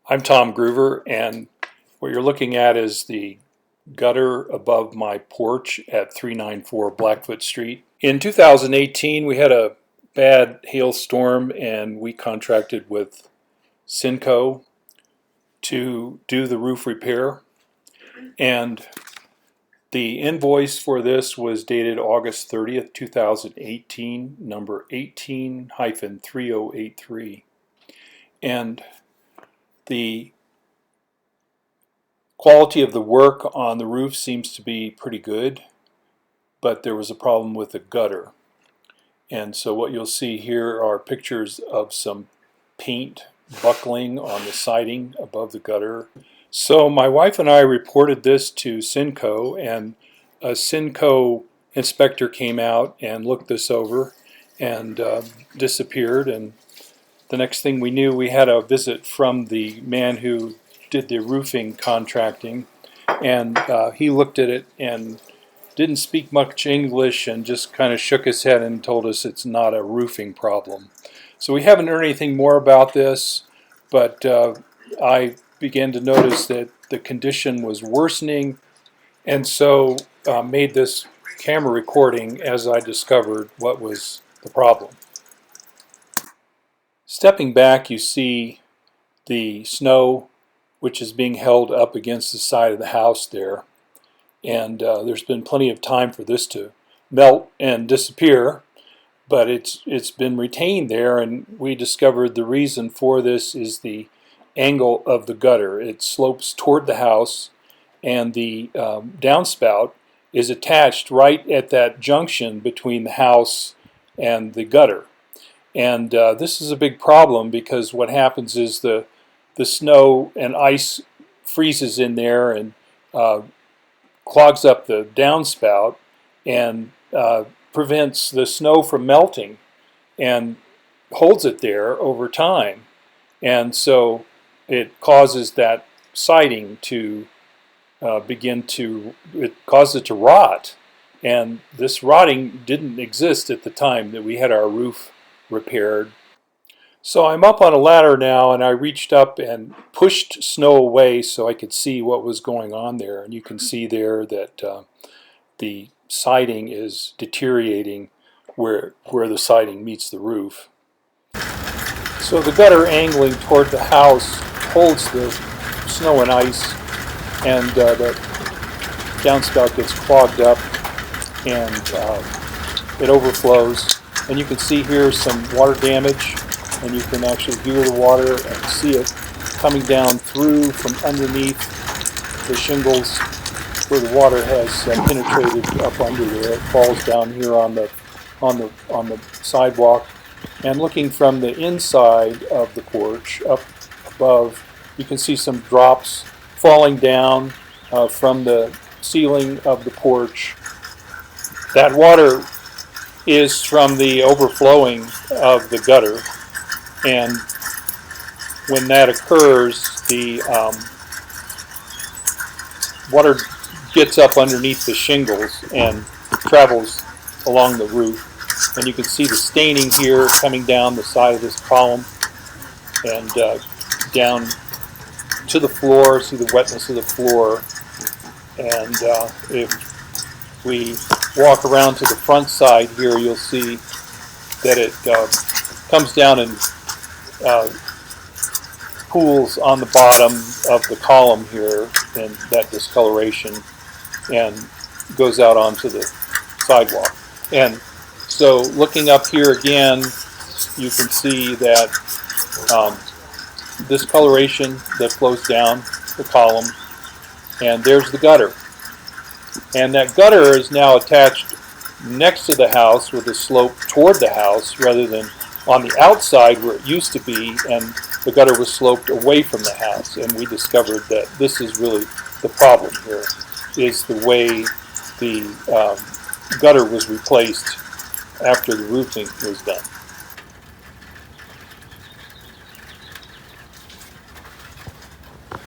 I'm Tom Groover, and what you're looking at is the gutter above my porch at 394 Blackfoot Street. In 2018, we had a bad hailstorm, and we contracted with Cinco to do the roof repair. And the invoice for this was dated August 30th, 2018, number 18-3083. And the quality of the work on the roof seems to be pretty good, but there was a problem with the gutter. And so what you'll see here are pictures of some paint buckling on the siding above the gutter. So my wife and I reported this to Cinco, and a Cinco inspector came out and looked this over and disappeared. And the next thing we knew, we had a visit from the man who did the roofing contracting, and he looked at it and didn't speak much English and just kind of shook his head and told us it's not a roofing problem. So we haven't heard anything more about this, but I began to notice that the condition was worsening, and so made this camera recording as I discovered what was the problem. Stepping back, you see the snow which is being held up against the side of the house there. And there's been plenty of time for this to melt and disappear, but it's been retained there, and we discovered the reason for this is the angle of the gutter. It slopes toward the house, and the downspout is attached right at that junction between the house and the gutter. And this is a big problem because what happens is the snow and ice freezes in there and clogs up the downspout and prevents the snow from melting and holds it there over time. And so it causes that siding to it causes it to rot. And this rotting didn't exist at the time that we had our roof repaired. So I'm up on a ladder now, and I reached up and pushed snow away so I could see what was going on there. And you can see there that the siding is deteriorating where the siding meets the roof. So the gutter angling toward the house holds the snow and ice, and the downspout gets clogged up and it overflows. And you can see here some water damage, and you can actually hear the water and see it coming down through from underneath the shingles where the water has penetrated up under there. It falls down here on the sidewalk. And looking from the inside of the porch up above, you can see some drops falling down from the ceiling of the porch. That water is from the overflowing of the gutter, and when that occurs, the water gets up underneath the shingles and travels along the roof. And you can see the staining here coming down the side of this column and down to the floor. See the wetness of the floor. And if we walk around to the front side here, you'll see that it comes down and pools on the bottom of the column here in that discoloration and goes out onto the sidewalk. And so looking up here again, you can see that discoloration that flows down the column, and there's the gutter. And that gutter is now attached next to the house with a slope toward the house rather than on the outside where it used to be, and the gutter was sloped away from the house. And we discovered that this is really the problem here, is the way the gutter was replaced after the roofing was done.